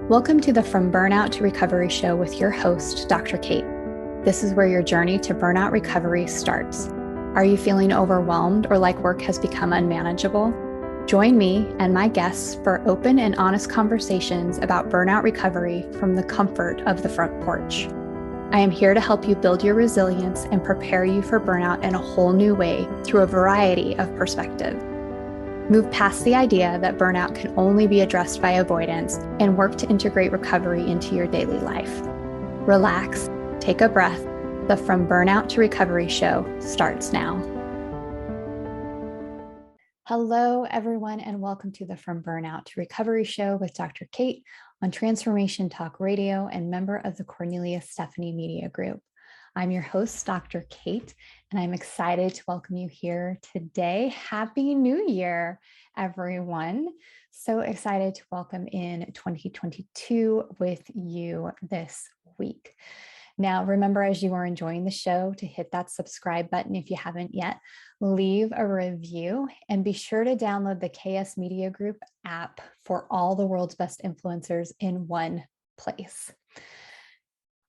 Welcome to the From Burnout to Recovery show with your host, Dr. Kate. This is where your journey to burnout recovery starts. Are you feeling overwhelmed or like work has become unmanageable? Join me and my guests for open and honest conversations about burnout recovery from the comfort of the front porch. I am here to help you build your resilience and prepare you for burnout in a whole new way through a variety of perspectives. Move past the idea that burnout can only be addressed by avoidance and work to integrate recovery into your daily life. Relax, take a breath. The From Burnout to Recovery show starts now. Hello, everyone, and welcome to the From Burnout to Recovery show with Dr. Kate on Transformation Talk Radio and member of the Cornelius Stephanie Media Group. I'm your host, Dr. Kate, and I'm excited to welcome you here today. Happy New Year, everyone. So excited to welcome in 2022 with you this week. Now, remember, as you are enjoying the show, to hit that subscribe button if you haven't yet, leave a review, and be sure to download the KS Media Group app for all the world's best influencers in one place.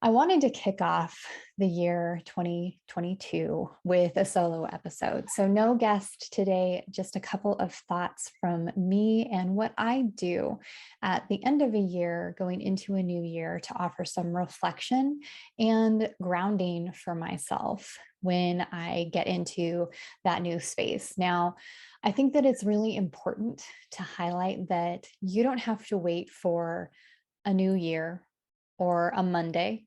I wanted to kick off the year 2022 with a solo episode. So no guest today, just a couple of thoughts from me and what I do at the end of a year going into a new year to offer some reflection and grounding for myself when I get into that new space. Now, I think that it's really important to highlight that you don't have to wait for a new year or a Monday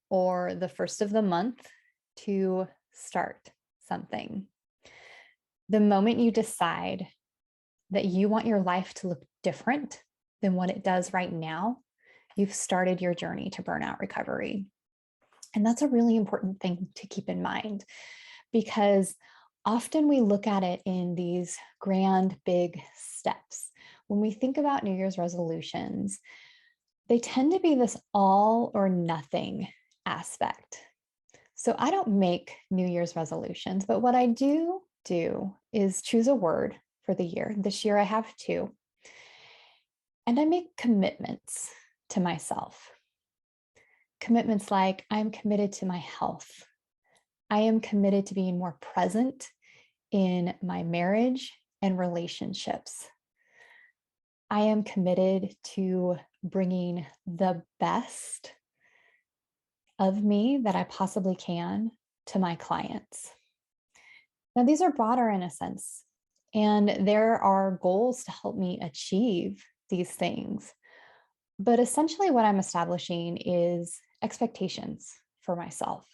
or the first of the month to start something. The moment you decide that you want your life to look different than what it does right now, you've started your journey to burnout recovery. And that's a really important thing to keep in mind, because often we look at it in these grand, big steps. When we think about New Year's resolutions, they tend to be this all or nothing aspect. So I don't make New Year's resolutions, but what I do is choose a word for the year. This year I have two. And I make commitments to myself. Commitments like I'm committed to my health. I am committed to being more present in my marriage and relationships. I am committed to bringing the best of me that I possibly can to my clients. Now, these are broader in a sense, and there are goals to help me achieve these things. But essentially, what I'm establishing is expectations for myself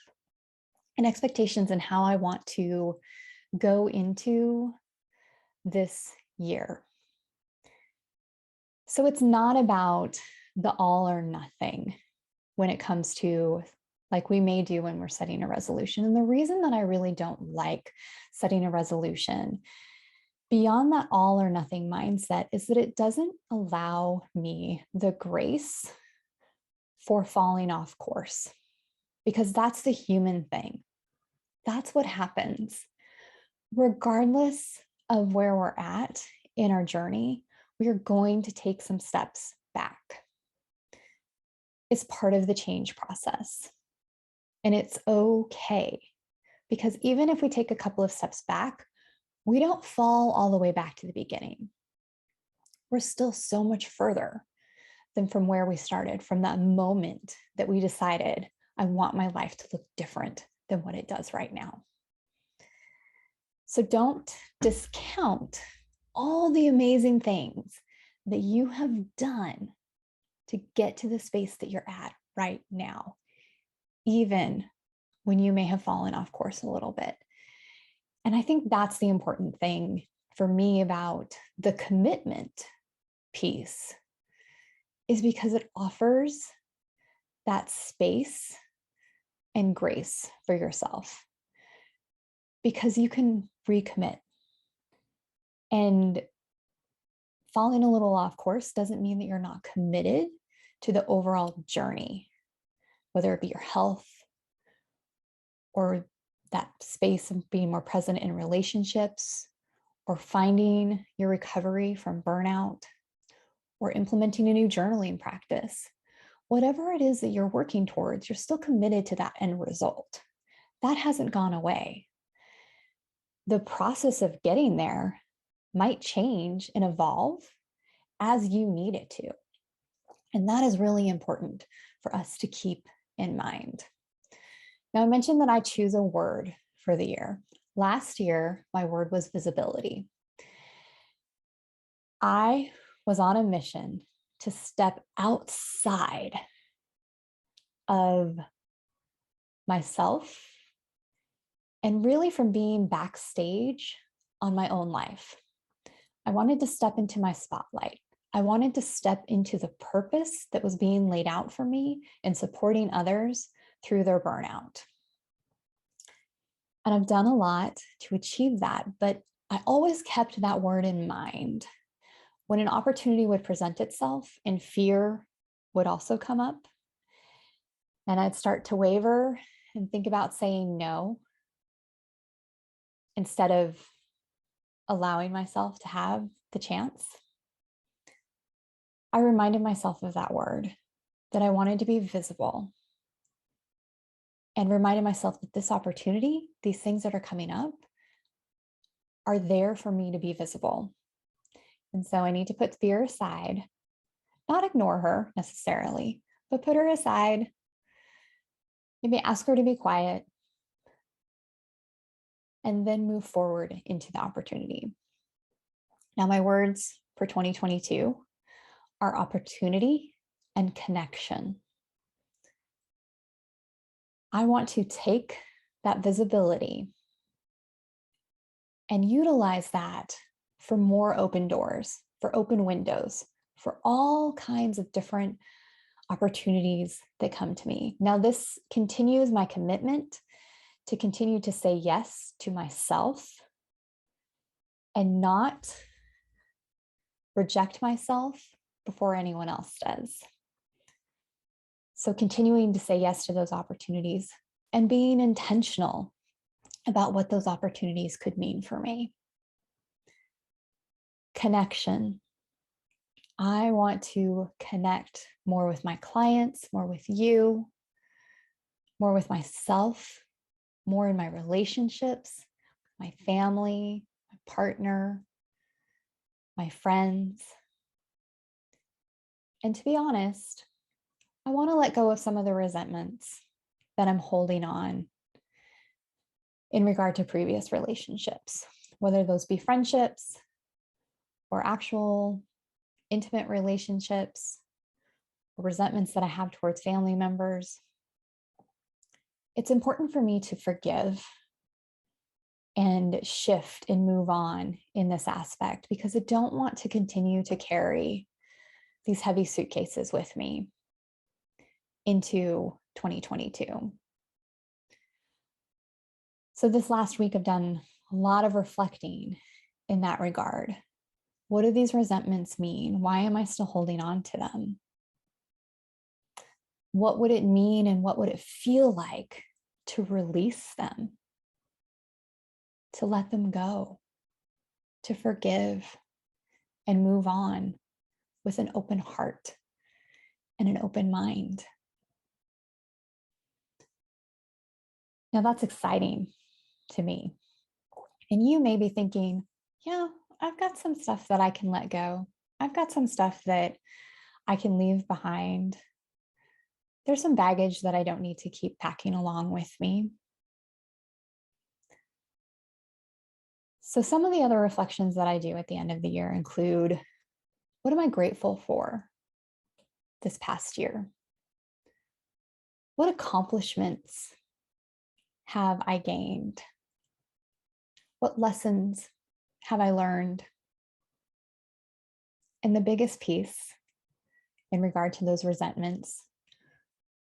and expectations in how I want to go into this year. So it's not about the all or nothing when it comes to, like we may do when we're setting a resolution. And the reason that I really don't like setting a resolution beyond that all or nothing mindset is that it doesn't allow me the grace for falling off course, because that's the human thing. That's what happens. Regardless of where we're at in our journey, we are going to take some steps back. It's part of the change process. And it's okay, because even if we take a couple of steps back, we don't fall all the way back to the beginning. We're still so much further than from where we started, from that moment that we decided, I want my life to look different than what it does right now. So don't discount all the amazing things that you have done to get to the space that you're at right now, even when you may have fallen off course a little bit. And I think that's the important thing for me about the commitment piece, is because it offers that space and grace for yourself, because you can recommit. And falling a little off course doesn't mean that you're not committed to the overall journey, whether it be your health or that space of being more present in relationships, or finding your recovery from burnout, or implementing a new journaling practice. Whatever it is that you're working towards, you're still committed to that end result. That hasn't gone away. The process of getting there might change and evolve as you need it to. And that is really important for us to keep in mind. Now, I mentioned that I choose a word for the year. Last year, my word was visibility. I was on a mission to step outside of myself and really from being backstage on my own life. I wanted to step into my spotlight. I wanted to step into the purpose that was being laid out for me in supporting others through their burnout. And I've done a lot to achieve that, but I always kept that word in mind. When an opportunity would present itself and fear would also come up, and I'd start to waver and think about saying no instead of allowing myself to have the chance, I reminded myself of that word, that I wanted to be visible, and reminded myself that this opportunity, these things that are coming up, are there for me to be visible. And so I need to put fear aside, not ignore her necessarily, but put her aside, maybe ask her to be quiet, and then move forward into the opportunity. Now, my words for 2022 are opportunity and connection. I want to take that visibility and utilize that for more open doors, for open windows, for all kinds of different opportunities that come to me. Now, this continues my commitment to continue to say yes to myself and not reject myself before anyone else does. So continuing to say yes to those opportunities and being intentional about what those opportunities could mean for me. Connection. I want to connect more with my clients, more with you, more with myself, more in my relationships, my family, my partner, my friends. And to be honest, I want to let go of some of the resentments that I'm holding on in regard to previous relationships, whether those be friendships or actual intimate relationships or resentments that I have towards family members. It's important for me to forgive and shift and move on in this aspect because I don't want to continue to carry these heavy suitcases with me into 2022. So this last week, I've done a lot of reflecting in that regard. What do these resentments mean? Why am I still holding on to them? What would it mean and what would it feel like to release them, to let them go, to forgive and move on with an open heart and an open mind? Now that's exciting to me. And you may be thinking, yeah, I've got some stuff that I can let go. I've got some stuff that I can leave behind. There's some baggage that I don't need to keep packing along with me. So some of the other reflections that I do at the end of the year include, what am I grateful for this past year? What accomplishments have I gained? What lessons have I learned? And the biggest piece in regard to those resentments,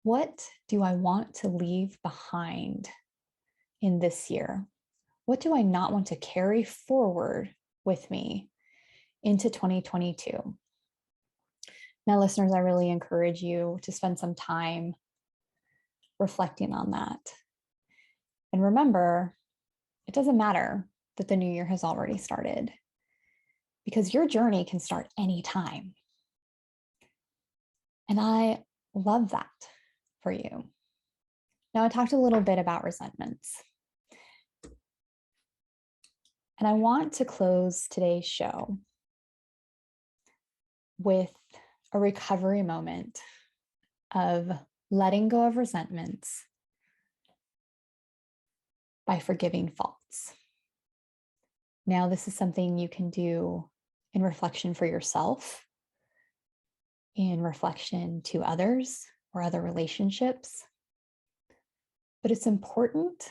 what do I want to leave behind in this year? What do I not want to carry forward with me into 2022? Now, listeners, I really encourage you to spend some time reflecting on that. And remember, it doesn't matter that the new year has already started because your journey can start anytime. And I love that for you. Now, I talked a little bit about resentments. And I want to close today's show with a recovery moment of letting go of resentments by forgiving faults. Now, this is something you can do in reflection for yourself, in reflection to others or other relationships. But it's important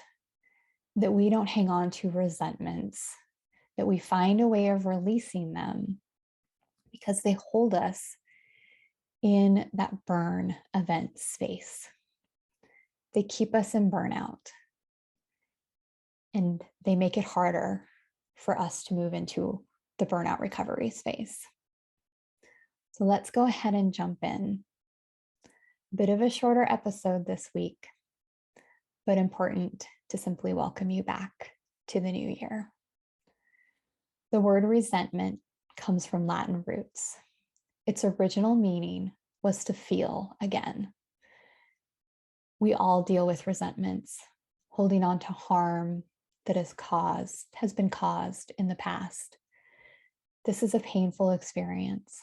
that we don't hang on to resentments, that we find a way of releasing them because they hold us in that burn event space. They keep us in burnout and they make it harder for us to move into the burnout recovery space. So let's go ahead and jump in. A bit of a shorter episode this week, but important to simply welcome you back to the new year. The word resentment comes from Latin roots. Its original meaning was to feel again. We all deal with resentments, holding on to harm that has been caused in the past. This is a painful experience.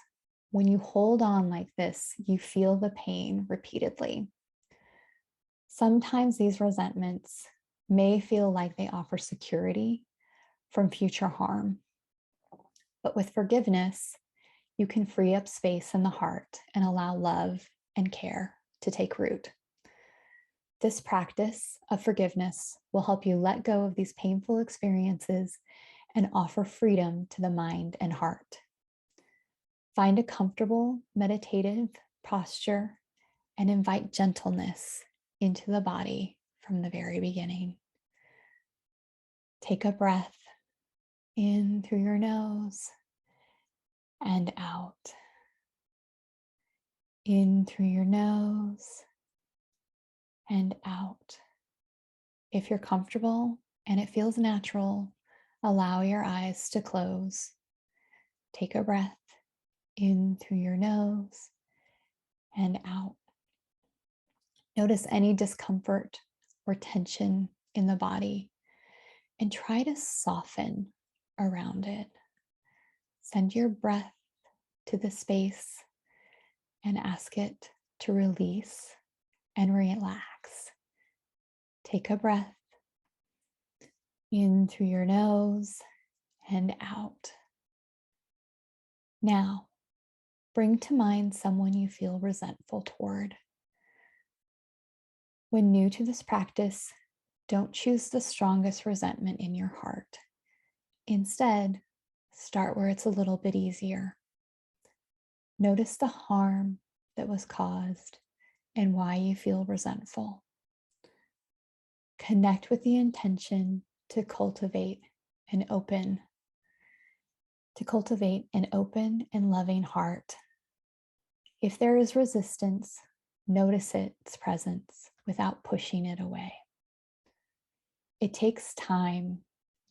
When you hold on like this, you feel the pain repeatedly. Sometimes these resentments may feel like they offer security from future harm. But with forgiveness, you can free up space in the heart and allow love and care to take root. This practice of forgiveness will help you let go of these painful experiences and offer freedom to the mind and heart. Find a comfortable meditative posture and invite gentleness into the body from the very beginning. Take a breath in through your nose and out. In through your nose and out. If you're comfortable and it feels natural, allow your eyes to close. Take a breath in through your nose and out. Notice any discomfort or tension in the body and try to soften around it. Send your breath to the space and ask it to release and relax. Take a breath in through your nose and out. Now, bring to mind someone you feel resentful toward. When new to this practice, don't choose the strongest resentment in your heart. Instead, start where it's a little bit easier. Notice the harm that was caused and why you feel resentful. Connect with the intention to cultivate an open and loving heart. If there is resistance, notice its presence without pushing it away. It takes time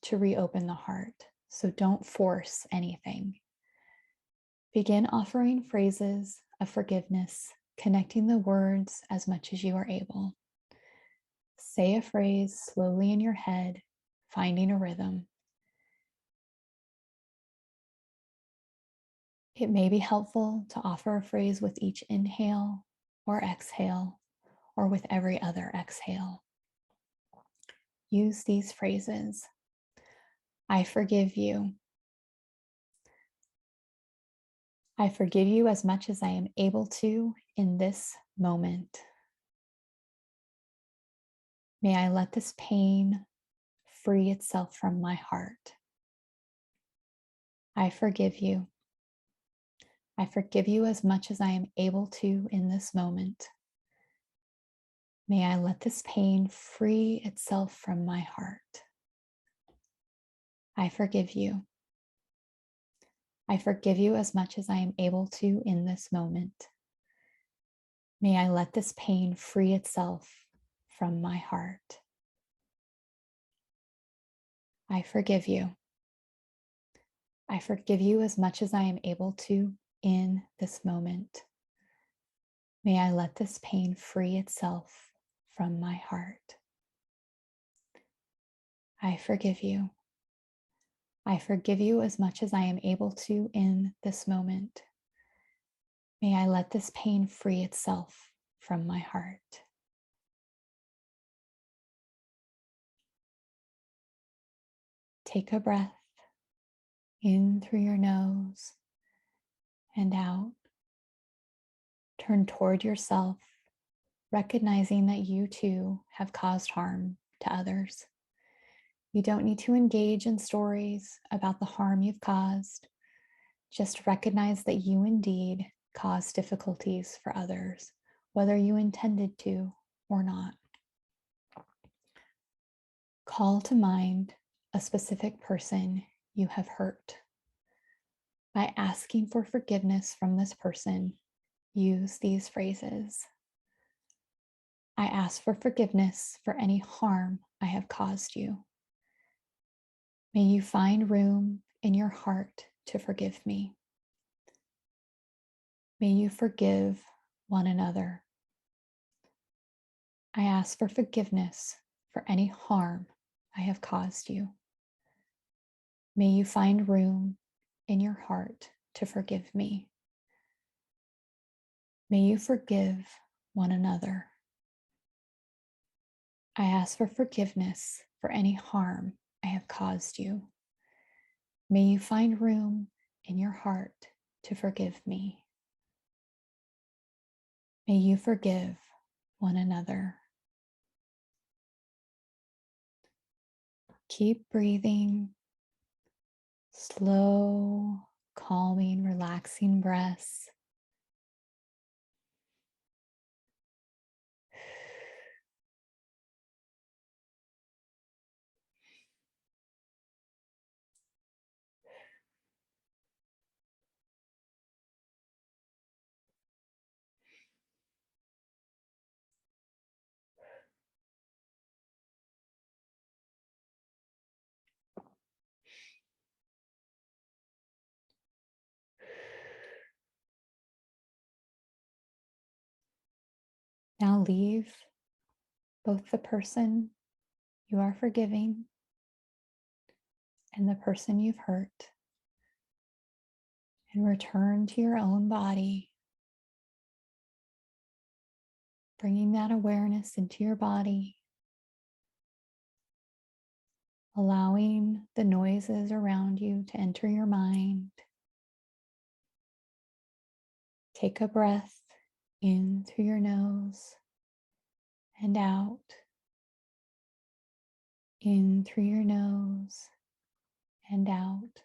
to reopen the heart, so don't force anything. Begin offering phrases of forgiveness, connecting the words as much as you are able. Say a phrase slowly in your head, finding a rhythm. It may be helpful to offer a phrase with each inhale or exhale, or with every other exhale. Use these phrases. I forgive you. I forgive you as much as I am able to in this moment. May I let this pain free itself from my heart. I forgive you. I forgive you as much as I am able to in this moment. May I let this pain free itself from my heart. I forgive you. I forgive you as much as I am able to in this moment. May I let this pain free itself from my heart. I forgive you. I forgive you as much as I am able to in this moment. May I let this pain free itself from my heart. I forgive you. I forgive you as much as I am able to in this moment. May I let this pain free itself from my heart. Take a breath in through your nose and out. Turn toward yourself, recognizing that you too have caused harm to others. You don't need to engage in stories about the harm you've caused. Just recognize that you indeed caused difficulties for others, whether you intended to or not. Call to mind a specific person you have hurt. By asking for forgiveness from this person, use these phrases. I ask for forgiveness for any harm I have caused you. May you find room in your heart to forgive me. May you forgive one another. I ask for forgiveness for any harm I have caused you. May you find room in your heart to forgive me. May you forgive one another. I ask for forgiveness for any harm I have caused you. May you find room in your heart to forgive me. May you forgive one another. Keep breathing, slow, calming, relaxing breaths. Now leave both the person you are forgiving and the person you've hurt, and return to your own body, bringing that awareness into your body, allowing the noises around you to enter your mind. Take a breath in through your nose and out, in through your nose and out,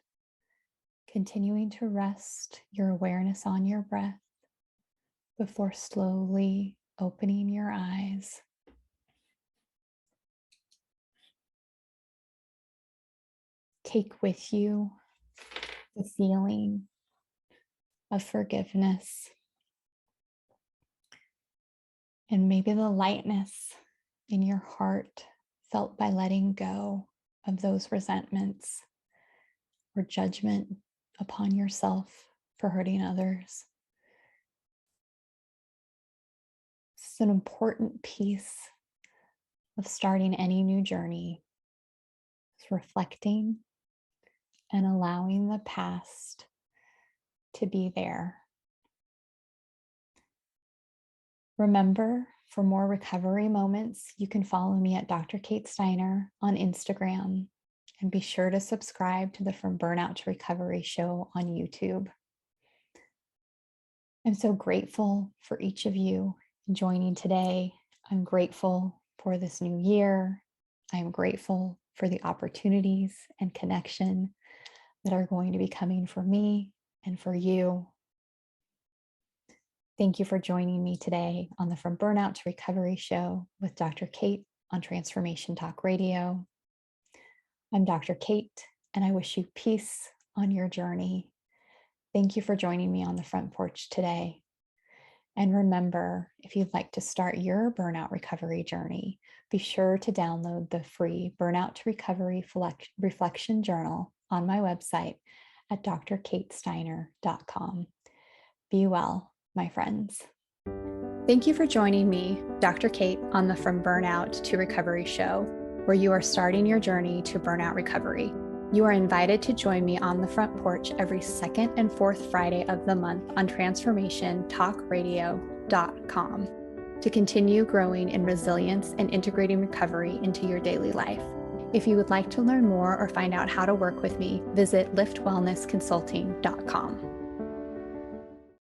continuing to rest your awareness on your breath before slowly opening your eyes. Take with you the feeling of forgiveness and maybe the lightness in your heart felt by letting go of those resentments or judgment upon yourself for hurting others. It's an important piece of starting any new journey. It's reflecting and allowing the past to be there. Remember, for more recovery moments, you can follow me at Dr. Kate Steiner on Instagram, and be sure to subscribe to the From Burnout to Recovery show on YouTube. I'm so grateful for each of you joining today. I'm grateful for this new year. I'm grateful for the opportunities and connection that are going to be coming for me and for you. Thank you for joining me today on the From Burnout to Recovery show with Dr. Kate on Transformation Talk Radio. I'm Dr. Kate, and I wish you peace on your journey. Thank you for joining me on the front porch today. And remember, if you'd like to start your burnout recovery journey, be sure to download the free Burnout to Recovery Reflection Journal on my website at drkatesteiner.com. Be well, my friends. Thank you for joining me, Dr. Kate, on the From Burnout to Recovery show, where you are starting your journey to burnout recovery. You are invited to join me on the front porch every second and fourth Friday of the month on transformationtalkradio.com to continue growing in resilience and integrating recovery into your daily life. If you would like to learn more or find out how to work with me, visit liftwellnessconsulting.com.